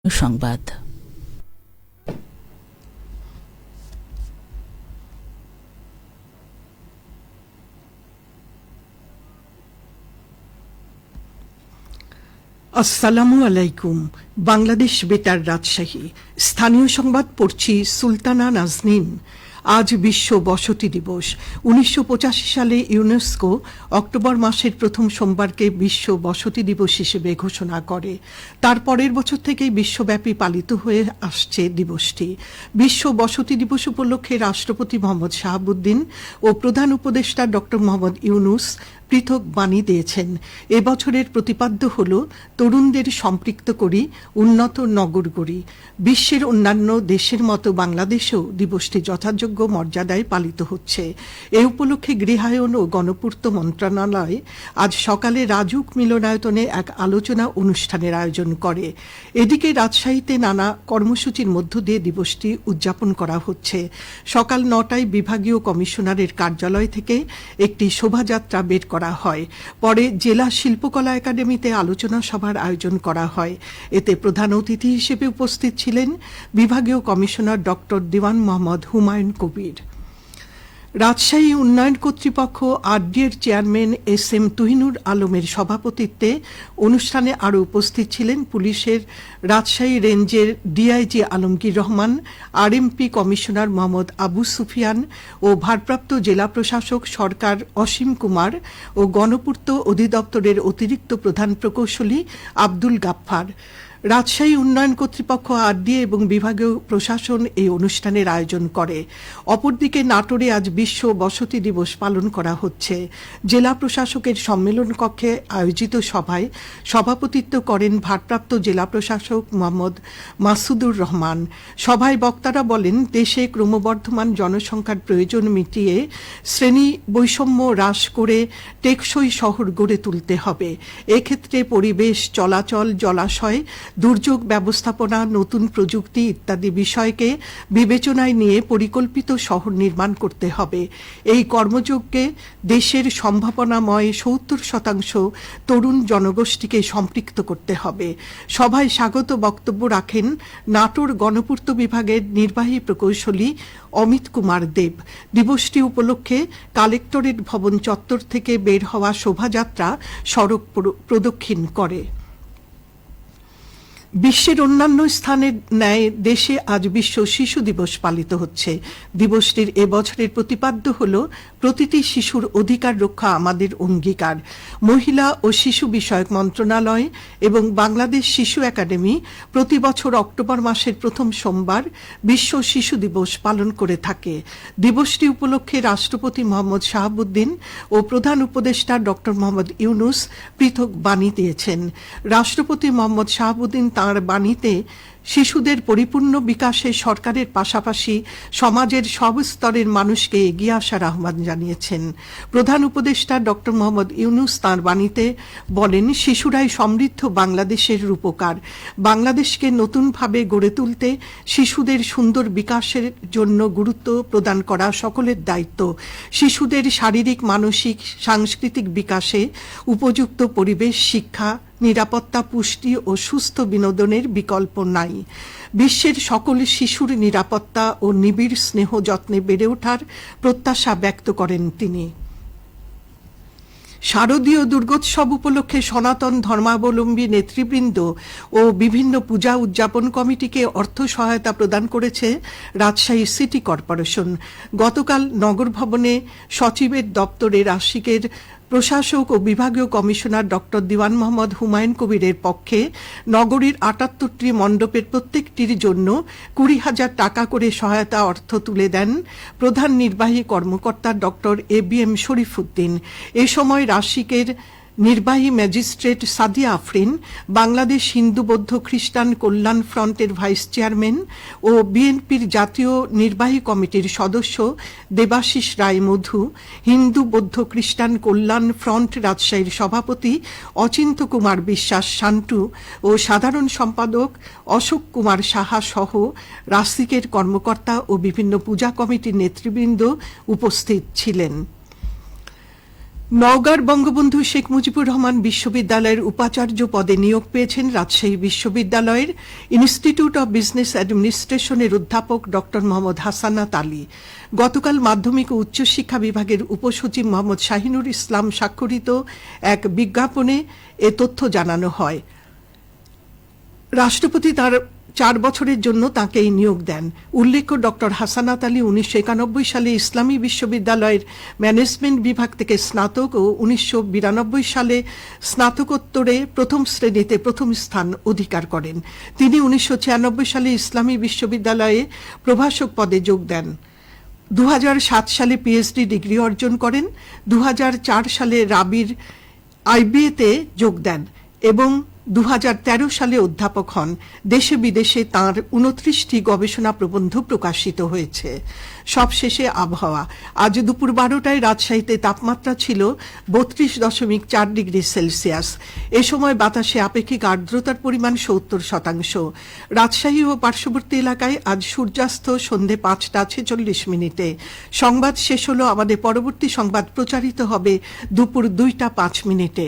সংবাদ। আসসালামু আলাইকুম। বাংলাদেশ বেতার রাজশাহী স্থানীয় সংবাদ পড়ছি সুলতানা নাজনীন। আজ বিশ্ব বসতি দিবস। 1985 সালে ইউনেস্কো অক্টোবর মাসের প্রথম সোমবারকে বিশ্ব বসতি দিবস হিসেবে ঘোষণা করে। তার পরের বছর থেকেই বিশ্বব্যাপী পালিত হয়ে আসছে দিবসটি। বিশ্ব বসতি দিবস উপলক্ষে রাষ্ট্রপতি মোহাম্মদ শাহাবুদ্দিন ও প্রধান উপদেষ্টা ডক্টর মোহাম্মদ ইউনুস পৃথক বাণী দিয়েছেন। এবছরের প্রতিপাদ্য হল তরুণদের সম্পৃক্ত করি, উন্নত নগর গড়ি। বিশ্বের অন্যান্য দেশের মতো বাংলাদেশেও দিবসটি যথাযোগ্য মর্যাদায় পালিত হচ্ছে। এ উপলক্ষে গৃহায়ন ও গণপূর্ত মন্ত্রণালয় আজ সকালে রাজুক মিলনায়তনে এক আলোচনা অনুষ্ঠানের আয়োজন করে। এদিকে রাজশাহীতে নানা কর্মসূচির মধ্য দিয়ে দিবসটি উদযাপন করা হচ্ছে। সকাল 9টায় বিভাগীয় কমিশনারের কার্যালয় থেকে একটি শোভাযাত্রা বের করা হয়। পরে জেলা শিল্পকলা একাডেমিতে আলোচনা সভার আয়োজন করা হয়। এতে প্রধান অতিথি হিসেবে উপস্থিত ছিলেন বিভাগীয় কমিশনার ডক্টর দিওয়ান মোহাম্মদ হুমায়ুন কবির। রাজশাহী উন্নয়ন কর্তৃপক্ষ আরডিএর চেয়ারম্যান এস.এম. তুহিনুর আলমের সভাপতিত্বে অনুষ্ঠানে আরও উপস্থিত ছিলেন পুলিশের রাজশাহী রেঞ্জের DIG Alamgir Rahman, RMP commissioner Mohammad Abu Sufian ও ভারপ্রাপ্ত জেলা প্রশাসক সরকার অসীম কুমার ও গণপূর্ত অধিদপ্তরের অতিরিক্ত প্রধান প্রকৌশলী আব্দুল গাফফার। রাজশাহী উন্নয়ন কর্তৃপক্ষ আরডিএ এবং বিভাগীয় প্রশাসন এই অনুষ্ঠানের আয়োজন করে। অপরদিকে নাটোরে আজ বিশ্ব বসতি দিবস পালন করা হচ্ছে। জেলা প্রশাসকের সম্মেলন কক্ষে আয়োজিত সভায় সভাপতিত্ব করেন ভারপ্রাপ্ত জেলা প্রশাসক মোহাম্মদ মাসুদুর রহমান। সভায় বক্তারা বলেন, দেশে ক্রমবর্ধমান জনসংখ্যার প্রয়োজন মিটিয়ে শ্রেণী বৈষম্য হ্রাস করে টেকসই শহর গড়ে তুলতে হবে। এক্ষেত্রে পরিবেশ, চলাচল, জলাশয়, দুর্যোগ ব্যবস্থাপনা, নতুন প্রযুক্তি ইত্যাদি বিষয়কে বিবেচনায় নিয়ে পরিকল্পিত শহর নির্মাণ করতে হবে। এই কর্মযজ্ঞে দেশের সম্ভাবনাময় ৭০% তরুণ জনগোষ্ঠীকে সম্পৃক্ত করতে হবে। সভায় স্বাগত বক্তব্য রাখেন নাটোর গণপূর্ত বিভাগের নির্বাহী প্রকৌশলী অমিত কুমার দেব। দিবসটি উপলক্ষে কালেক্টরেট ভবন চত্বর থেকে বের হওয়া শোভাযাত্রা সড়ক প্রদক্ষিণ করে। বিশ্বের অন্যান্য স্থানের ন্যায় দেশে আজ বিশ্ব শিশু দিবস পালিত হচ্ছে। দিবসটির এবছরের প্রতিপাদ্য হল প্রতিটি শিশুর অধিকার রক্ষা আমাদের অঙ্গীকার। মহিলা ও শিশু বিষয়ক মন্ত্রণালয় এবং বাংলাদেশ শিশু একাডেমি প্রতি বছর অক্টোবর মাসের প্রথম সোমবার বিশ্ব শিশু দিবস পালন করে থাকে। দিবসটি উপলক্ষে রাষ্ট্রপতি মোহাম্মদ শাহাবুদ্দিন ও প্রধান উপদেষ্টা ডক্টর মোহাম্মদ ইউনুস পৃথক বাণী দিয়েছেন। রাষ্ট্রপতি মোহাম্মদ শাহাবুদ্দিন তাঁর বাণীতে শিশুদের পরিপূর্ণ বিকাশে সরকারের পাশাপাশি সমাজের সব স্তরের মানুষকে এগিয়ে আসার আহ্বান জানিয়েছেন। প্রধান উপদেষ্টা ডক্টর মোহাম্মদ ইউনুস তাঁর বাণীতে বলেন, শিশুরাই সমৃদ্ধ বাংলাদেশের রূপকার। বাংলাদেশকে নতুনভাবে গড়ে তুলতে শিশুদের সুন্দর বিকাশের জন্য গুরুত্ব প্রদান করা সকলের দায়িত্ব। শিশুদের শারীরিক, মানসিক, সাংস্কৃতিক বিকাশে উপযুক্ত পরিবেশ, শিক্ষা, নিরাপত্তা, পুষ্টি ও সুস্থ বিনোদনের বিকল্প নাই। বিশ্বের সকল শিশুর নিরাপত্তা ও নিবিড় স্নেহ যত্নে বেড়ে ওঠার প্রত্যাশা ব্যক্ত করেন তিনি। শারদীয় দুর্গোৎসব উপলক্ষে সনাতন ধর্মাবলম্বী নেতৃবৃন্দ ও বিভিন্ন পূজা উদযাপন কমিটিকে অর্থ সহায়তা প্রদান করেছে রাজশাহী সিটি কর্পোরেশন। গতকাল নগর ভবনে সচিবের দপ্তরে রাশিকের প্রশাসক ও বিভাগীয় কমিশনার ডক্টর দিওয়ান মোহাম্মদ হুমায়ুন কবিরের পক্ষে নগরীর ৭৮টি মণ্ডপের প্রত্যেকটির জন্য ২০,০০০ টাকা করে সহায়তা অর্থ তুলে দেন প্রধান নির্বাহী কর্মকর্তা ডক্টর এ.বি.এম. শরীফুদ্দিন। এ সময় রাশিকের নির্বাহী ম্যাজিস্ট্রেট সাদিয়া আফরিন, বাংলাদেশ হিন্দু বৌদ্ধ খ্রিস্টান কল্যাণ ফ্রন্টের ভাইস চেয়ারম্যান ও বিএনপির জাতীয় নির্বাহী কমিটির সদস্য দেবাশিস রায় মধু, হিন্দু বৌদ্ধ খ্রিস্টান কল্যাণ ফ্রন্ট রাজশাহীর সভাপতি অচিন্ত্য কুমার বিশ্বাস শান্টু ও সাধারণ সম্পাদক অশোক কুমার সাহা সহ রাসিকের কর্মকর্তা ও বিভিন্ন পূজা কমিটির নেতৃবৃন্দ উপস্থিত ছিলেন। নওগাঁর বঙ্গবন্ধু শেখ মুজিবুর রহমান বিশ্ববিদ্যালয়ের উপাচার্য পদে নিয়োগ পেয়েছেন রাজশাহী বিশ্ববিদ্যালয়ের ইনস্টিটিউট অব বিজনেস অ্যাডমিনিস্ট্রেশনের অধ্যাপক ড মোহাম্মদ হাসানাত আলী। গতকাল মাধ্যমিক ও উচ্চশিক্ষা বিভাগের উপসচিব মোহাম্মদ শাহিনুর ইসলাম স্বাক্ষরিত এক বিজ্ঞাপনে এ তথ্য জানানো হয়। রাষ্ট্রপতি তার 4 বছরের জন্য তাঁকে এই নিয়োগ দেন। উল্লেখ্য, ড হাসানাত আলী 1991 সালে ইসলামী বিশ্ববিদ্যালয়ের ম্যানেজমেন্ট বিভাগ থেকে স্নাতক ও 1992 সালে স্নাতকোত্তরে প্রথম শ্রেণীতে প্রথম স্থান অধিকার করেন। তিনি 1996 সালে ইসলামী বিশ্ববিদ্যালয়ে প্রভাষক পদে যোগ দেন। 2007 সালে পিএইচডি ডিগ্রি অর্জন করেন। 2004 সালে রাবির আইবিএতে যোগ দেন এবং 2013 সালে অধ্যাপক হন। দেশে বিদেশে তাঁর 29টি গবেষণা প্রবন্ধ প্রকাশিত হয়েছে। সবশেষে আবহাওয়া। আজ দুপুর 12টায় রাজশাহীতে তাপমাত্রা ছিল 32.4 ডিগ্রি সেলসিয়াস। এ সময় বাতাসে আপেক্ষিক আর্দ্রতার পরিমাণ 70%। রাজশাহী ও পার্শ্ববর্তী এলাকায় আজ সূর্যাস্ত সন্ধে 5:46 সংবাদ শেষ হলো। আমাদের পরবর্তী সংবাদ প্রচারিত হবে দুপুর 2:05।